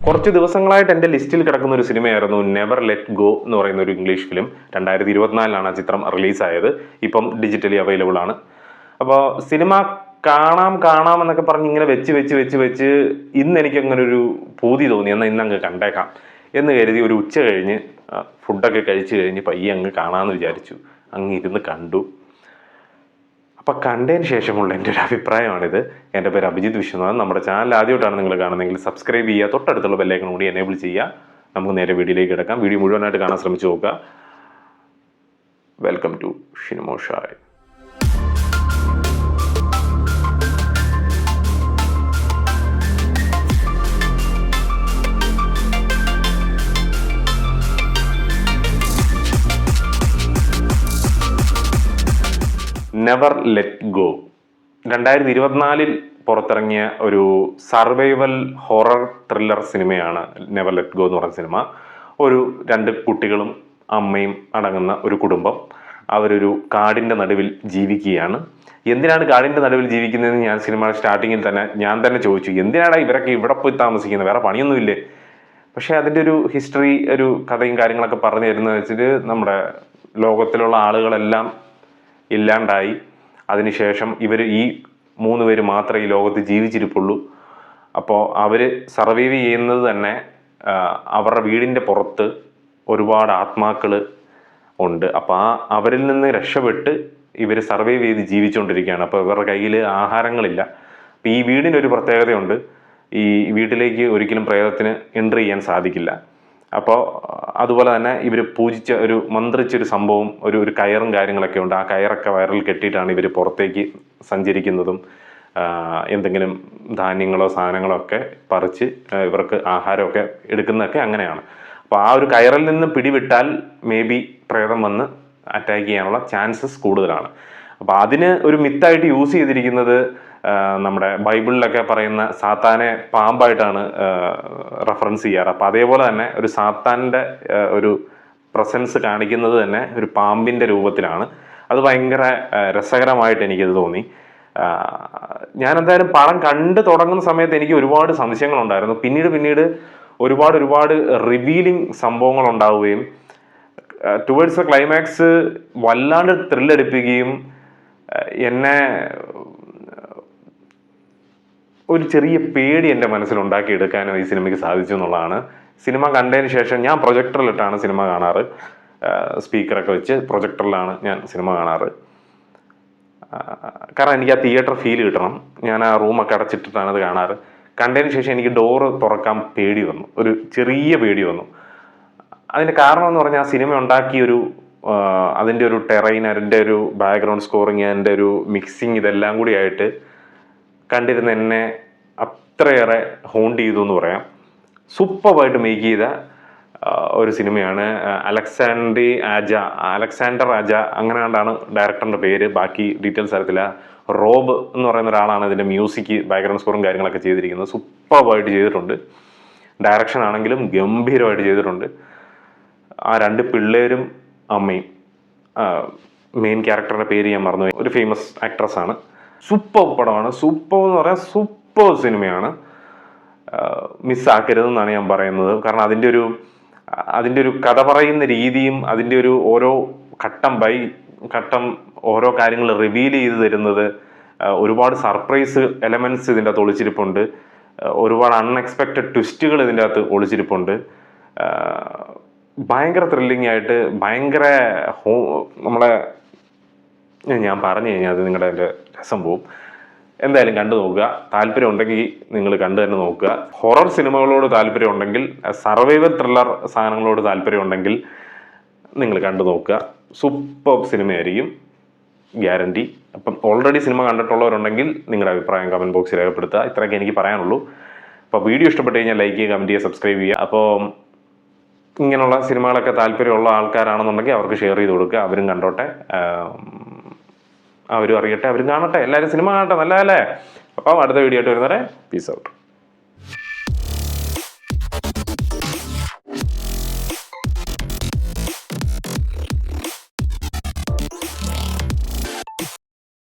കുറച്ച് ദിവസങ്ങളായിട്ട് എൻ്റെ ലിസ്റ്റിൽ കിടക്കുന്ന ഒരു സിനിമയായിരുന്നു നെവർ ലെറ്റ് ഗോ എന്ന് പറയുന്ന ഒരു ഇംഗ്ലീഷ് ഫിലിം. 2024 ആ ചിത്രം റിലീസായത്. ഇപ്പം ഡിജിറ്റലി അവൈലബിൾ ആണ്. അപ്പോൾ സിനിമ കാണാം എന്നൊക്കെ പറഞ്ഞ് ഇങ്ങനെ വെച്ച് ഇന്ന് എനിക്ക് അങ്ങനെ ഒരു പൂതി തോന്നി, എന്നാൽ ഇന്ന് അങ്ങ് കണ്ടേക്കാം എന്ന് കരുതി ഒരു ഉച്ച കഴിഞ്ഞ് ഫുഡൊക്കെ കഴിച്ച് കഴിഞ്ഞ് പയ്യെ അങ്ങ് കാണാമെന്ന് വിചാരിച്ചു. അങ്ങ് ഇരുന്ന് കണ്ടു. അപ്പം കണ്ടതിന് ശേഷമുള്ള എൻ്റെ ഒരു അഭിപ്രായമാണിത്. എൻ്റെ പേര് അഭിജിത്ത് വിശ്വനാഥൻ. നമ്മുടെ ചാനൽ ആദ്യമായിട്ടാണ് നിങ്ങൾ കാണുന്നതെങ്കിൽ സബ്സ്ക്രൈബ് ചെയ്യുക, തൊട്ടടുത്തുള്ള ബെല്ലൈക്കൺ കൂടി എനേബിൾ ചെയ്യുക. നമുക്ക് നേരെ വീഡിയോയിലേക്ക് കിടക്കാം. വീഡിയോ മുഴുവനായിട്ട് കാണാൻ ശ്രമിച്ചു നോക്കുക. വെൽക്കം ടു ഷിനിമോഷായ്. നെവർ ലെറ്റ് ഗോ 2024 പുറത്തിറങ്ങിയ ഒരു സർവൈവൽ ഹൊറർ ത്രില്ലർ സിനിമയാണ് നെവർ ലെറ്റ് ഗോ എന്ന് പറയുന്ന സിനിമ. ഒരു 2 കുട്ടികളും അമ്മയും അടങ്ങുന്ന ഒരു കുടുംബം അവരൊരു കാടിൻ്റെ നടുവിൽ ജീവിക്കുകയാണ്. എന്തിനാണ് കാടിൻ്റെ നടുവിൽ ജീവിക്കുന്നതെന്ന് ഞാൻ സിനിമ സ്റ്റാർട്ടിങ്ങിൽ തന്നെ ഞാൻ തന്നെ ചോദിച്ചു. എന്തിനാണ് ഇവരൊക്കെ ഇവിടെ പോയി താമസിക്കുന്നത്, വേറെ പണിയൊന്നുമില്ലേ? പക്ഷേ അതിൻ്റെ ഒരു ഹിസ്റ്ററി, ഒരു കഥയും കാര്യങ്ങളൊക്കെ പറഞ്ഞു തരുന്നത് വെച്ചിട്ട് നമ്മുടെ ലോകത്തിലുള്ള ആളുകളെല്ലാം ഇല്ലാണ്ടായി. അതിനുശേഷം ഇവർ ഈ 3 പേര് മാത്രമേ ഈ ലോകത്ത് ജീവിച്ചിരിപ്പുള്ളൂ. അപ്പോൾ അവർ സർവൈവ് ചെയ്യുന്നത് തന്നെ അവരുടെ വീടിൻ്റെ പുറത്ത് ഒരുപാട് ആത്മാക്കൾ ഉണ്ട്. അപ്പോൾ അവരിൽ നിന്ന് രക്ഷപ്പെട്ട് ഇവർ സർവൈവ് ചെയ്ത് ജീവിച്ചുകൊണ്ടിരിക്കുകയാണ്. അപ്പോൾ ഇവരുടെ കയ്യിൽ ആഹാരങ്ങളില്ല. അപ്പോൾ ഈ വീടിനൊരു പ്രത്യേകതയുണ്ട്. ഈ വീട്ടിലേക്ക് ഒരിക്കലും പ്രേതത്തിന് എൻട്രി ചെയ്യാൻ സാധിക്കില്ല. അപ്പോൾ അതുപോലെ തന്നെ ഇവർ മന്ത്രിച്ചൊരു സംഭവം, ഒരു കയറും കാര്യങ്ങളൊക്കെ ഉണ്ട്. ആ കയറൊക്കെ വയറിൽ കെട്ടിയിട്ടാണ് ഇവർ പുറത്തേക്ക് സഞ്ചരിക്കുന്നതും എന്തെങ്കിലും ധാന്യങ്ങളോ സാധനങ്ങളോ ഒക്കെ പറിച്ച് ഇവർക്ക് ആഹാരമൊക്കെ എടുക്കുന്നതൊക്കെ അങ്ങനെയാണ്. അപ്പോൾ ആ ഒരു കയറിൽ നിന്ന് പിടിവിട്ടാൽ മേ ബി പ്രേതം വന്ന് അറ്റാക്ക് ചെയ്യാനുള്ള ചാൻസസ് കൂടുതലാണ്. അപ്പോൾ അതിന് ഒരു മിത്തായിട്ട് യൂസ് ചെയ്തിരിക്കുന്നത് നമ്മുടെ ബൈബിളിലൊക്കെ പറയുന്ന സാത്താനെ പാമ്പായിട്ടാണ് റെഫറൻസ് ചെയ്യാറ്. അപ്പം അതേപോലെ തന്നെ ഒരു സാത്താൻ്റെ ഒരു പ്രസൻസ് കാണിക്കുന്നത് തന്നെ ഒരു പാമ്പിൻ്റെ രൂപത്തിലാണ്. അത് ഭയങ്കര രസകരമായിട്ട് എനിക്കത് തോന്നി. ഞാൻ എന്തായാലും പടം കണ്ടു തുടങ്ങുന്ന സമയത്ത് എനിക്ക് ഒരുപാട് സംശയങ്ങളുണ്ടായിരുന്നു. പിന്നീട് ഒരുപാട് റിവീലിംഗ് സംഭവങ്ങൾ ഉണ്ടാവുകയും ടുവേർഡ്സ് ദ ക്ലൈമാക്സ് വല്ലാണ്ട് ത്രില്ലടിപ്പിക്കുകയും എന്നെ ഒരു ചെറിയ പേടി എൻ്റെ മനസ്സിലുണ്ടാക്കിയെടുക്കാനും ഈ സിനിമയ്ക്ക് സാധിച്ചു എന്നുള്ളതാണ്. സിനിമ കണ്ടതിന് ശേഷം ഞാൻ പ്രൊജക്ടറിലിട്ടാണ് സിനിമ കാണാറ്. സ്പീക്കറൊക്കെ വെച്ച് പ്രൊജക്ടറിലാണ് ഞാൻ സിനിമ കാണാറ്. കാരണം എനിക്ക് ആ തിയേറ്റർ ഫീൽ കിട്ടണം. ഞാൻ ആ റൂമൊക്കെ അടച്ചിട്ടിട്ടാണ് അത് കാണാറ്. കണ്ടതിന് ശേഷം എനിക്ക് ഡോറ് തുറക്കാൻ പേടി വന്നു, ഒരു ചെറിയ പേടി വന്നു. അതിൻ്റെ കാരണം എന്ന് പറഞ്ഞാൽ ആ സിനിമ ഉണ്ടാക്കിയൊരു അതിൻ്റെ ഒരു ടെറൈൻ, അതിൻ്റെ ഒരു ബാക്ക്ഗ്രൗണ്ട് സ്കോറിങ്, അതിൻ്റെ ഒരു മിക്സിങ്, ഇതെല്ലാം കൂടി ആയിട്ട് കണ്ടിരുന്ന എന്നെ അത്രയേറെ ഹോണ്ട് ചെയ്തു എന്ന് പറയാം. സൂപ്പറായിട്ട് മേക്ക് ചെയ്ത ഒരു സിനിമയാണ്. അലക്സാണ്ടർ ആജ അങ്ങനെ കണ്ടാണ് ഡയറക്ടറിൻ്റെ പേര്. ബാക്കി ഡീറ്റെയിൽസ് അറിയത്തില്ല. റോബ് എന്ന് പറയുന്ന ഒരാളാണ് ഇതിൻ്റെ മ്യൂസിക്, ബാക്ക്ഗ്രൗണ്ട് സ്കോറും കാര്യങ്ങളൊക്കെ ചെയ്തിരിക്കുന്നത്. സൂപ്പറായിട്ട് ചെയ്തിട്ടുണ്ട്. ഡയറക്ഷൻ ആണെങ്കിലും ഗംഭീരമായിട്ട് ചെയ്തിട്ടുണ്ട്. ആ 2 പിള്ളേരും അമ്മയും, മെയിൻ ക്യാരക്ടറുടെ പേര് ഞാൻ മറന്നുപോയി, ഒരു ഫേമസ് ആക്ട്രസ്സാണ്. സൂപ്പർ പടമാണ്. സൂപ്പർ എന്ന് പറയാൻ സൂപ്പർ സിനിമയാണ്. മിസ്സാക്കരുതെന്നാണ് ഞാൻ പറയുന്നത്. കാരണം അതിൻ്റെ ഒരു കഥ പറയുന്ന രീതിയും അതിൻ്റെ ഒരു ഓരോ ഘട്ടം ബൈ ഘട്ടം ഓരോ കാര്യങ്ങൾ റിവീൽ ചെയ്ത് തരുന്നത്, ഒരുപാട് സർപ്രൈസ് എലമെൻറ്റ്സ് ഇതിൻ്റെ അകത്ത് ഒളിച്ചിരിപ്പുണ്ട്. ഒരുപാട് അൺഎക്സ്പെക്റ്റഡ് ട്വിസ്റ്റുകൾ ഇതിൻ്റെ അകത്ത് ഒളിച്ചിരിപ്പുണ്ട്. ഭയങ്കര ത്രില്ലിംഗ് ആയിട്ട് ഭയങ്കര നമ്മളെ ഞാൻ പറഞ്ഞു കഴിഞ്ഞാൽ അത് നിങ്ങളുടെ അതിൻ്റെ രസം പോവും. എന്തായാലും കണ്ടു നോക്കുക. താല്പര്യം ഉണ്ടെങ്കിൽ നിങ്ങൾ കണ്ടു തന്നെ നോക്കുക. ഹൊറർ സിനിമകളോട് താല്പര്യം ഉണ്ടെങ്കിൽ, സർവൈവൽ ത്രില്ലർ സാധനങ്ങളോട് താല്പര്യം ഉണ്ടെങ്കിൽ നിങ്ങൾ കണ്ടു നോക്കുക. സൂപ്പർ സിനിമയായിരിക്കും, ഗ്യാരണ്ടി. അപ്പം ഓൾറെഡി സിനിമ കണ്ടിട്ടുള്ളവരുണ്ടെങ്കിൽ നിങ്ങളുടെ അഭിപ്രായം കമൻറ്റ് ബോക്സിൽ രേഖപ്പെടുത്തുക. ഇത്രയൊക്കെ എനിക്ക് പറയാനുള്ളൂ. അപ്പോൾ വീഡിയോ ഇഷ്ടപ്പെട്ട് കഴിഞ്ഞാൽ ലൈക്ക് ചെയ്യുക, കമൻറ്റ് ചെയ്യുക, സബ്സ്ക്രൈബ് ചെയ്യുക. അപ്പോൾ ഇങ്ങനെയുള്ള സിനിമകളൊക്കെ താല്പര്യമുള്ള ആൾക്കാരാണെന്നുണ്ടെങ്കിൽ അവർക്ക് ഷെയർ ചെയ്ത് കൊടുക്കുക. അവരും കണ്ടോട്ടെ, അവരും അറിയട്ടെ, അവരും കാണട്ടെ. എല്ലാവരും സിനിമ കാണട്ടെ, നല്ലതല്ലേ? അപ്പം അടുത്ത വീഡിയോ ആയിട്ട് വരുന്നവരെ പീസ് ഔട്ട്.